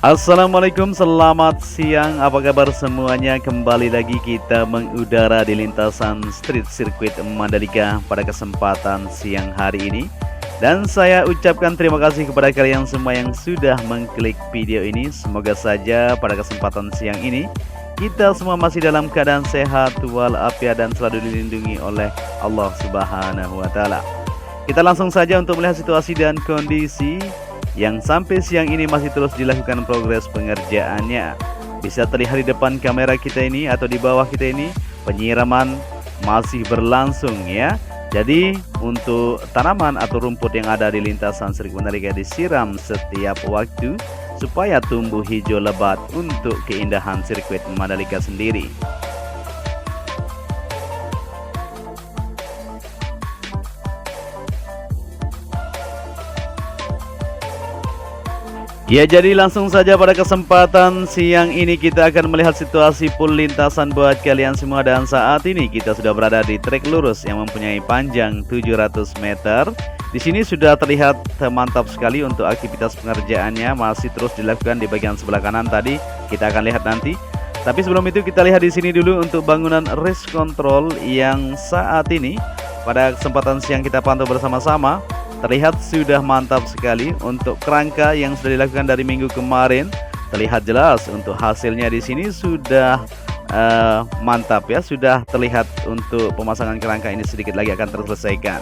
Assalamualaikum, selamat siang. Apa kabar semuanya? Kembali lagi kita mengudara di lintasan Street Circuit Mandalika pada kesempatan siang hari ini. Dan saya ucapkan terima kasih kepada kalian semua yang sudah mengklik video ini. Semoga saja pada kesempatan siang ini kita semua masih dalam keadaan sehat walafiat dan selalu dilindungi oleh Allah Subhanahu wa taala. Kita langsung saja untuk melihat situasi dan kondisi yang sampai siang ini masih terus dilakukan progres pengerjaannya. Bisa terlihat di depan kamera kita ini atau di bawah kita ini, penyiraman masih berlangsung ya. Jadi untuk tanaman atau rumput yang ada di lintasan sirkuit Mandalika disiram setiap waktu supaya tumbuh hijau lebat untuk keindahan sirkuit Mandalika sendiri. Ya, jadi langsung saja pada kesempatan siang ini kita akan melihat situasi full lintasan buat kalian semua. Dan saat ini kita sudah berada di trek lurus yang mempunyai panjang 700 meter. Di sini sudah terlihat mantap sekali untuk aktivitas pengerjaannya masih terus dilakukan di bagian sebelah kanan tadi. Kita akan lihat nanti. Tapi sebelum itu kita lihat di sini dulu untuk bangunan race control yang saat ini pada kesempatan siang kita pantau bersama-sama. Terlihat sudah mantap sekali untuk kerangka yang sudah dilakukan dari minggu kemarin. Terlihat jelas untuk hasilnya di sini sudah mantap ya. Sudah terlihat untuk pemasangan kerangka ini sedikit lagi akan terselesaikan.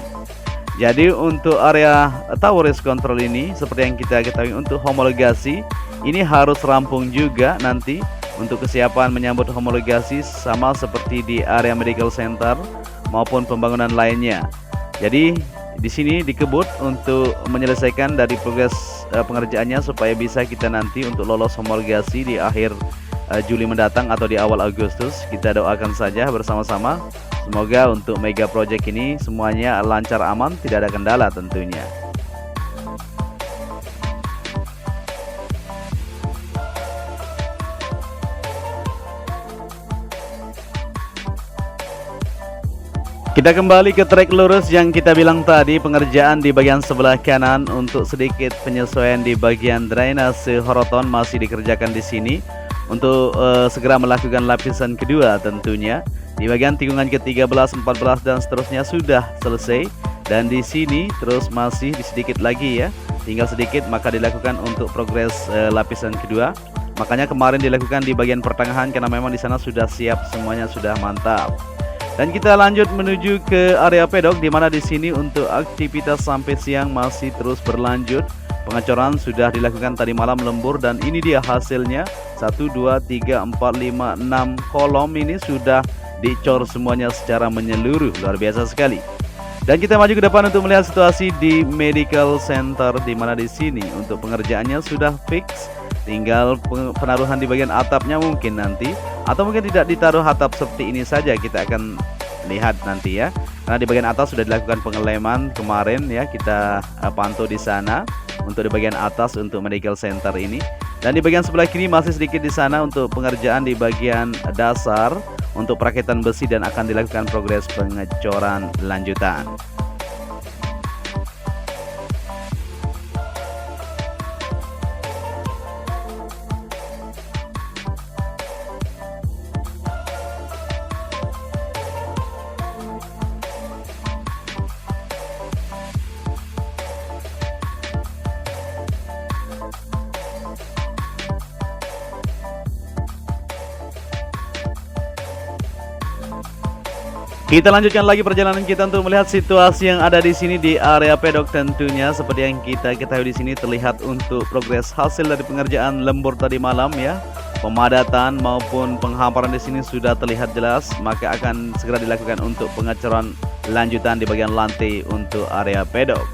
Jadi untuk area tower race control ini seperti yang kita ketahui untuk homologasi ini harus rampung juga nanti untuk kesiapan menyambut homologasi sama seperti di area medical center maupun pembangunan lainnya. Jadi di sini dikebut untuk menyelesaikan dari progres pengerjaannya supaya bisa kita nanti untuk lolos homologasi di akhir Juli mendatang atau di awal Agustus. Kita doakan saja bersama-sama semoga untuk mega project ini semuanya lancar aman, tidak ada kendala tentunya. Kita kembali ke trek lurus yang kita bilang tadi, pengerjaan di bagian sebelah kanan untuk sedikit penyesuaian di bagian drainase horoton masih dikerjakan di sini untuk segera melakukan lapisan kedua tentunya. Di bagian tikungan ke-13, 14 dan seterusnya sudah selesai dan di sini terus masih sedikit lagi ya. Tinggal sedikit maka dilakukan untuk progres lapisan kedua. Makanya kemarin dilakukan di bagian pertengahan karena memang di sana sudah siap semuanya, sudah mantap. Dan kita lanjut menuju ke area pedok di mana di sini untuk aktivitas sampai siang masih terus berlanjut. Pengecoran sudah dilakukan tadi malam lembur dan ini dia hasilnya. 1 2 3 4 5 6 kolom ini sudah dicor semuanya secara menyeluruh, luar biasa sekali. Dan kita maju ke depan untuk melihat situasi di medical center di mana di sini untuk pengerjaannya sudah fix. Tinggal penaruhan di bagian atapnya mungkin nanti, atau mungkin tidak ditaruh atap seperti ini saja, kita akan lihat nanti ya. Karena di bagian atas sudah dilakukan pengeleman kemarin ya, kita pantau di sana untuk di bagian atas untuk medical center ini. Dan di bagian sebelah kiri masih sedikit di sana untuk pengerjaan di bagian dasar untuk perakitan besi dan akan dilakukan progres pengecoran lanjutan. Kita lanjutkan lagi perjalanan kita untuk melihat situasi yang ada di sini di area pedok tentunya. Seperti yang kita ketahui di sini terlihat untuk progres hasil dari pengerjaan lembur tadi malam ya. Pemadatan maupun penghamparan di sini sudah terlihat jelas, maka akan segera dilakukan untuk pengecoran lanjutan di bagian lantai untuk area pedok.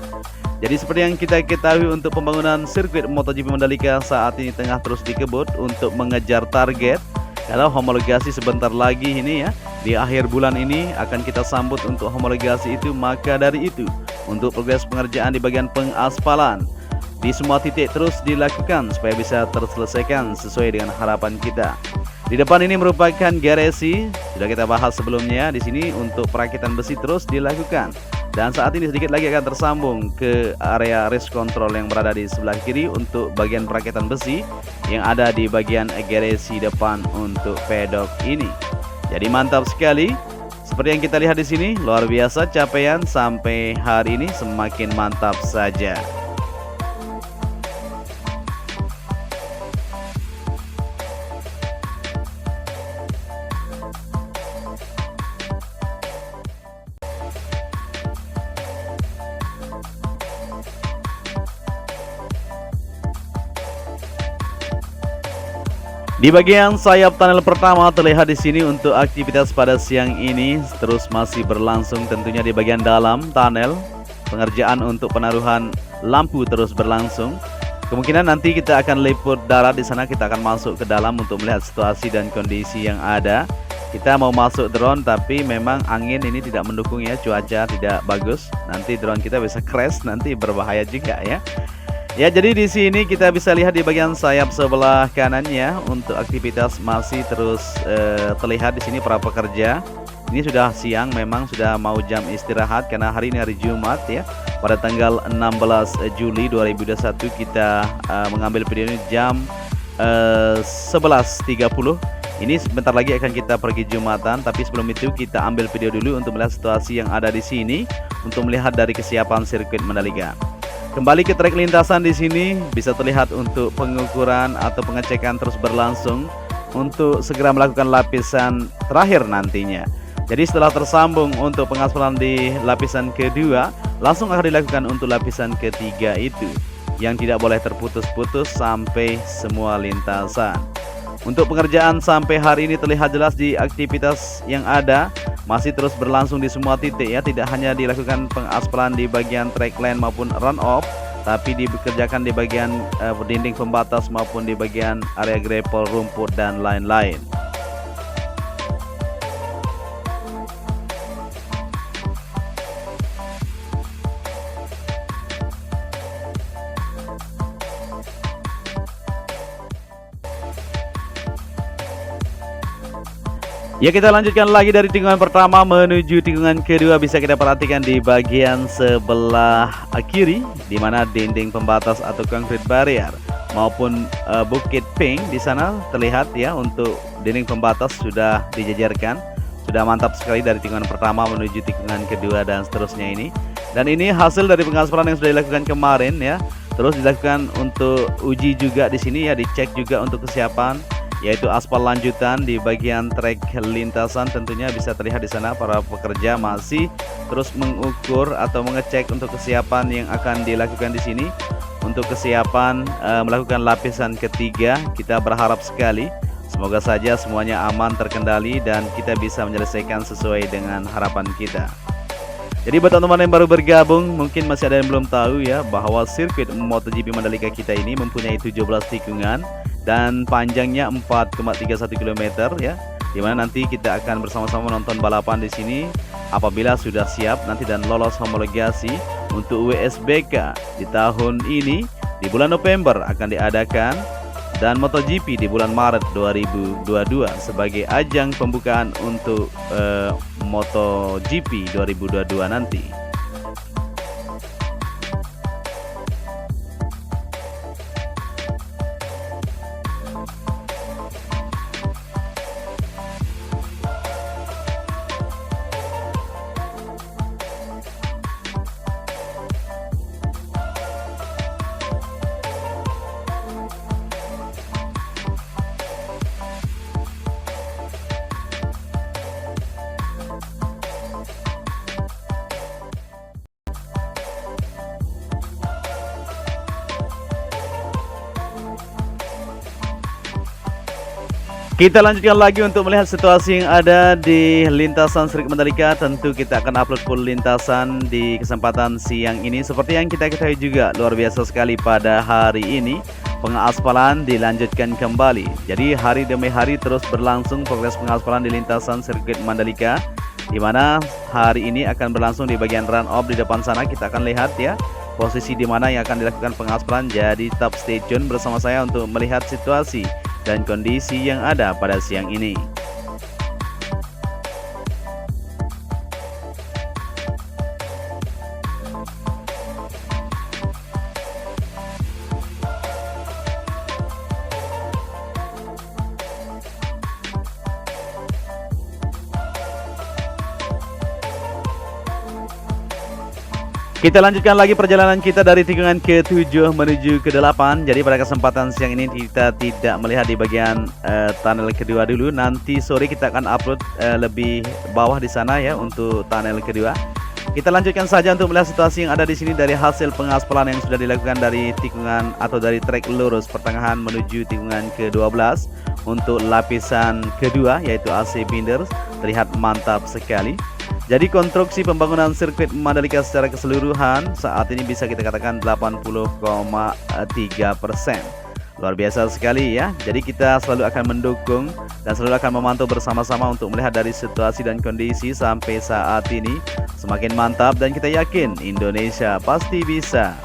Jadi seperti yang kita ketahui untuk pembangunan sirkuit MotoGP Mandalika saat ini tengah terus dikebut untuk mengejar target. Kalau homologasi sebentar lagi ini ya, di akhir bulan ini akan kita sambut untuk homologasi itu. Maka dari itu untuk progres pengerjaan di bagian pengaspalan di semua titik terus dilakukan supaya bisa terselesaikan sesuai dengan harapan kita. Di depan ini merupakan garasi, sudah kita bahas sebelumnya. Di sini untuk perakitan besi terus dilakukan. Dan saat ini sedikit lagi akan tersambung ke area race control yang berada di sebelah kiri untuk bagian perakitan besi yang ada di bagian garasi depan untuk pedok ini. Jadi mantap sekali. Seperti yang kita lihat di sini, luar biasa capaian sampai hari ini semakin mantap saja. Di bagian sayap tunnel pertama terlihat di sini untuk aktivitas pada siang ini terus masih berlangsung, tentunya di bagian dalam tunnel pengerjaan untuk penaruhan lampu terus berlangsung. Kemungkinan nanti kita akan liput darat di sana, kita akan masuk ke dalam untuk melihat situasi dan kondisi yang ada. Kita mau masuk drone tapi memang angin ini tidak mendukung ya, cuaca tidak bagus. Nanti drone kita bisa crash, nanti berbahaya juga ya. Ya, jadi di sini kita bisa lihat di bagian sayap sebelah kanannya untuk aktivitas masih terus terlihat di sini para pekerja. Ini sudah siang, memang sudah mau jam istirahat karena hari ini hari Jumat ya. Pada tanggal 16 Juli 2021 kita mengambil video ini jam 11.30. Ini sebentar lagi akan kita pergi Jumatan, tapi sebelum itu kita ambil video dulu untuk melihat situasi yang ada di sini untuk melihat dari kesiapan sirkuit Mandalika. Kembali ke trek lintasan di sini bisa terlihat untuk pengukuran atau pengecekan terus berlangsung untuk segera melakukan lapisan terakhir nantinya. Jadi setelah tersambung untuk pengaspalan di lapisan kedua, langsung akan dilakukan untuk lapisan ketiga itu yang tidak boleh terputus-putus sampai semua lintasan. Untuk pengerjaan sampai hari ini terlihat jelas di aktivitas yang ada masih terus berlangsung di semua titik ya, tidak hanya dilakukan pengaspalan di bagian track lane maupun run off, tapi dikerjakan di bagian dinding pembatas maupun di bagian area gravel, rumput dan lain-lain. Ya, kita lanjutkan lagi dari tikungan pertama menuju tikungan kedua. Bisa kita perhatikan di bagian sebelah kiri di mana dinding pembatas atau concrete barrier maupun bukit pink di sana terlihat ya, untuk dinding pembatas sudah dijajarkan. Sudah mantap sekali dari tikungan pertama menuju tikungan kedua dan seterusnya ini. Dan ini hasil dari pengaspalan yang sudah dilakukan kemarin ya. Terus dilakukan untuk uji juga di sini ya, dicek juga untuk kesiapan, yaitu aspal lanjutan di bagian trek lintasan. Tentunya bisa terlihat di sana para pekerja masih terus mengukur atau mengecek untuk kesiapan yang akan dilakukan di sini. Untuk kesiapan melakukan lapisan ketiga, kita berharap sekali semoga saja semuanya aman, terkendali dan kita bisa menyelesaikan sesuai dengan harapan kita. Jadi buat teman-teman yang baru bergabung, mungkin masih ada yang belum tahu ya, bahwa sirkuit MotoGP Mandalika kita ini mempunyai 17 tikungan dan panjangnya 4,31 km ya, dimana nanti kita akan bersama-sama menonton balapan di sini apabila sudah siap nanti dan lolos homologasi untuk WSBK di tahun ini. Di bulan November akan diadakan dan MotoGP di bulan Maret 2022 sebagai ajang pembukaan untuk MotoGP 2022 nanti. Kita lanjutkan lagi untuk melihat situasi yang ada di lintasan sirkuit Mandalika. Tentu kita akan upload full lintasan di kesempatan siang ini. Seperti yang kita ketahui juga, luar biasa sekali pada hari ini pengaspalan dilanjutkan kembali. Jadi hari demi hari terus berlangsung progres pengaspalan di lintasan sirkuit Mandalika, di mana hari ini akan berlangsung di bagian run off di depan sana. Kita akan lihat ya posisi di mana yang akan dilakukan pengaspalan. Jadi tetap stay tune bersama saya untuk melihat situasi dan kondisi yang ada pada siang ini. Kita lanjutkan lagi perjalanan kita dari tikungan ke-7 menuju ke-8. Jadi pada kesempatan siang ini kita tidak melihat di bagian tunnel kedua dulu. Nanti sore kita akan upload lebih bawah di sana ya untuk tunnel kedua. Kita lanjutkan saja untuk melihat situasi yang ada di sini dari hasil pengaspalan yang sudah dilakukan dari tikungan atau dari trek lurus pertengahan menuju tikungan ke-12 untuk lapisan kedua yaitu AC Binder. Terlihat mantap sekali. Jadi konstruksi pembangunan sirkuit Mandalika secara keseluruhan saat ini bisa kita katakan 80,3%. Luar biasa sekali ya. Jadi kita selalu akan mendukung dan selalu akan memantau bersama-sama untuk melihat dari situasi dan kondisi sampai saat ini semakin mantap dan kita yakin Indonesia pasti bisa.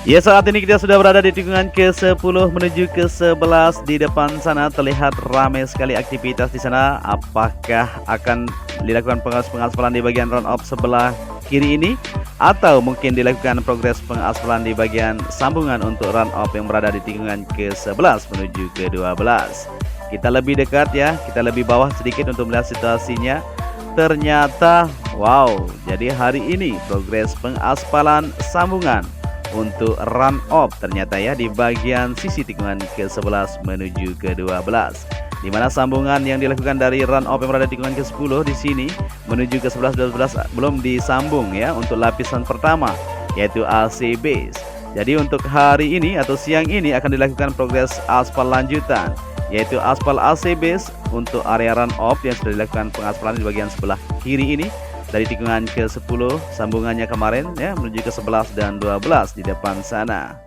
Ya, saat ini kita sudah berada di tikungan ke-10 menuju ke-11. Di depan sana terlihat ramai sekali aktivitas di sana. Apakah akan dilakukan pengaspalan di bagian run-off sebelah kiri ini, atau mungkin dilakukan progres pengaspalan di bagian sambungan untuk run-off yang berada di tikungan ke-11 menuju ke-12. Kita lebih dekat ya, kita lebih bawah sedikit untuk melihat situasinya. Ternyata wow, jadi hari ini progres pengaspalan sambungan untuk run off ternyata ya di bagian sisi tikungan ke-11 menuju ke-12, di mana sambungan yang dilakukan dari run off yang berada di tikungan ke-10 di sini menuju ke-11 dan 12 belum disambung ya untuk lapisan pertama yaitu AC base. Jadi untuk hari ini atau siang ini akan dilakukan progres aspal lanjutan yaitu aspal AC base untuk area run off yang sudah dilakukan pengaspalan di bagian sebelah kiri ini dari tikungan ke-10 sambungannya kemarin ya menuju ke 11 dan 12 di depan sana.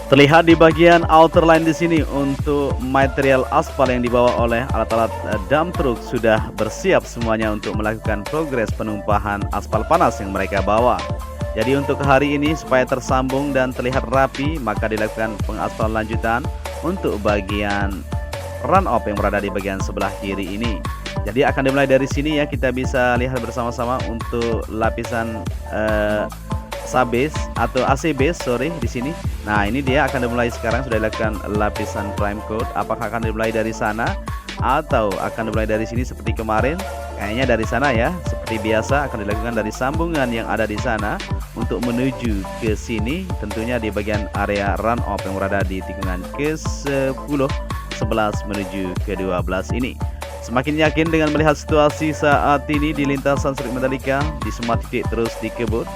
Terlihat di bagian outer line di sini untuk material aspal yang dibawa oleh alat-alat dump truck sudah bersiap semuanya untuk melakukan progres penumpahan aspal panas yang mereka bawa. Jadi untuk hari ini supaya tersambung dan terlihat rapi maka dilakukan pengaspalan lanjutan untuk bagian run off yang berada di bagian sebelah kiri ini. Jadi akan dimulai dari sini ya, kita bisa lihat bersama-sama untuk lapisan subbase atau AC base di sini. Nah, ini dia akan dimulai sekarang, sudah dilakukan lapisan prime code. Apakah akan dimulai dari sana atau akan dimulai dari sini seperti kemarin? Kayaknya dari sana ya, seperti biasa akan dilakukan dari sambungan yang ada di sana untuk menuju ke sini, tentunya di bagian area run off yang berada di tikungan ke-10, 11 menuju ke-12 ini. Semakin yakin dengan melihat situasi saat ini di lintasan sirkuit Mandalika, di semua titik terus dikebut.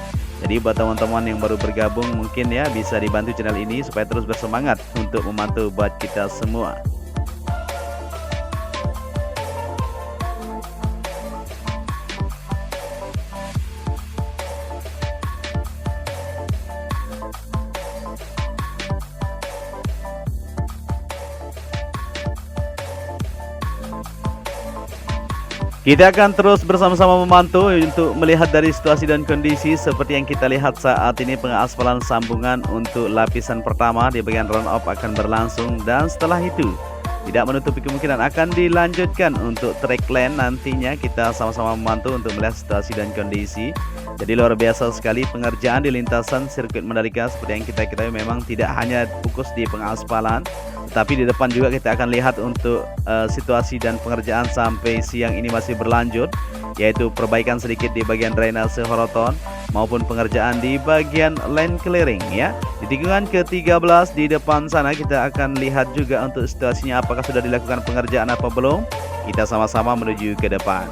Jadi buat teman-teman yang baru bergabung mungkin ya bisa dibantu channel ini supaya terus bersemangat untuk memantau buat kita semua. Kita akan terus bersama-sama memantau untuk melihat dari situasi dan kondisi seperti yang kita lihat saat ini. Pengaspalan sambungan untuk lapisan pertama di bagian run off akan berlangsung dan setelah itu tidak menutupi kemungkinan akan dilanjutkan untuk track lane. Nantinya kita sama-sama memantau untuk melihat situasi dan kondisi. Jadi luar biasa sekali pengerjaan di lintasan sirkuit Mandalika. Seperti yang kita ketahui memang tidak hanya fokus di pengaspalan, tetapi di depan juga kita akan lihat untuk situasi dan pengerjaan sampai siang ini masih berlanjut, yaitu perbaikan sedikit di bagian drainase horoton maupun pengerjaan di bagian lane clearing ya. Di tikungan ke-13 di depan sana kita akan lihat juga untuk situasinya apakah sudah dilakukan pengerjaan apa belum. Kita sama-sama menuju ke depan.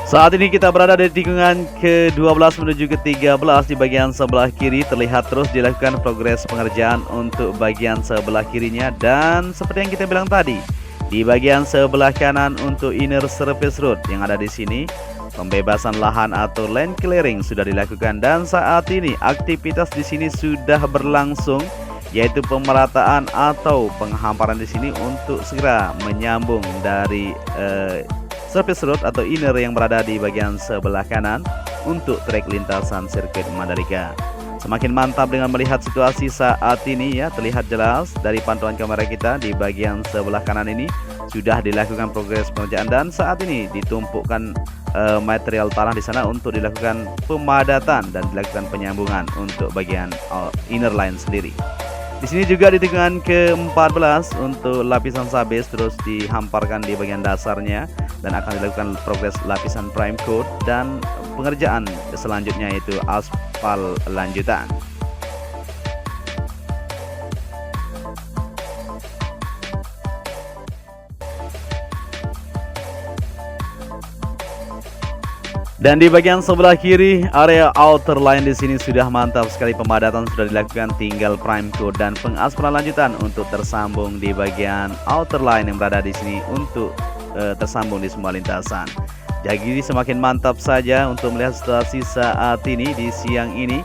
Saat ini kita berada di tikungan ke-12 menuju ke-13. Di bagian sebelah kiri terlihat terus dilakukan progres pengerjaan untuk bagian sebelah kirinya. Dan seperti yang kita bilang tadi, di bagian sebelah kanan untuk inner surface road yang ada di sini, pembebasan lahan atau land clearing sudah dilakukan. Dan saat ini aktivitas di sini sudah berlangsung, yaitu pemerataan atau penghamparan di sini untuk segera menyambung dari surface road atau inner yang berada di bagian sebelah kanan untuk trek lintasan sirkuit Mandalika. Semakin mantap dengan melihat situasi saat ini ya, terlihat jelas dari pantauan kamera kita di bagian sebelah kanan ini sudah dilakukan progres pengerjaan dan saat ini ditumpukkan material tanah di sana untuk dilakukan pemadatan dan dilakukan penyambungan untuk bagian inner line sendiri. Di sini juga di tikungan ke-14 untuk lapisan sabes terus dihamparkan di bagian dasarnya dan akan dilakukan progres lapisan prime coat dan pengerjaan selanjutnya yaitu aspal lanjutan. Dan di bagian sebelah kiri area outer line di sini sudah mantap sekali, pemadatan sudah dilakukan, tinggal prime coat dan pengaspalan lanjutan untuk tersambung di bagian outer line yang berada di sini untuk tersambung di semua lintasan. Jadi semakin mantap saja untuk melihat situasi saat ini di siang ini.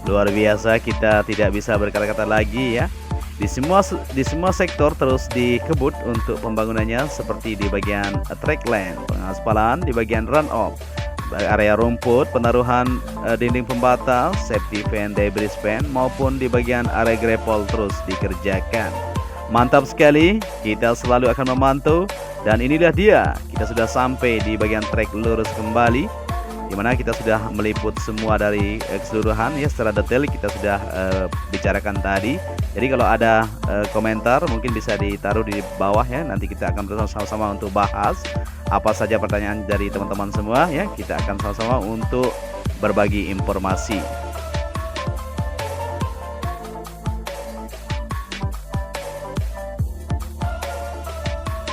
Luar biasa, kita tidak bisa berkata-kata lagi ya. Di semua sektor terus dikebut untuk pembangunannya seperti di bagian track lane, pengaspalan, di bagian run off, area rumput, penaruhan dinding pembatas, safety fan, debris fan, maupun di bagian area grapple terus dikerjakan. Mantap sekali, kita selalu akan memantau. Dan inilah dia, kita sudah sampai di bagian trek lurus kembali, dimana kita sudah meliput semua dari keseluruhan ya, secara detail kita sudah bicarakan tadi. Jadi kalau ada komentar mungkin bisa ditaruh di bawah ya, nanti kita akan bersama-sama untuk bahas apa saja pertanyaan dari teman-teman semua ya, kita akan sama-sama untuk berbagi informasi.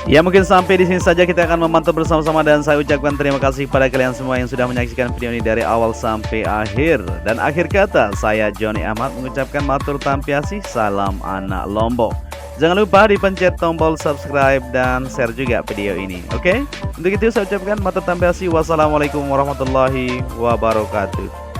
Ya, mungkin sampai di sini saja kita akan memantau bersama-sama dan saya ucapkan terima kasih pada kalian semua yang sudah menyaksikan video ini dari awal sampai akhir. Dan akhir kata, saya Johnny Ahmad mengucapkan matur tampiasi, salam anak Lombok. Jangan lupa dipencet tombol subscribe dan share juga video ini. Oke? Untuk itu saya ucapkan matur tampiasi, wassalamualaikum warahmatullahi wabarakatuh.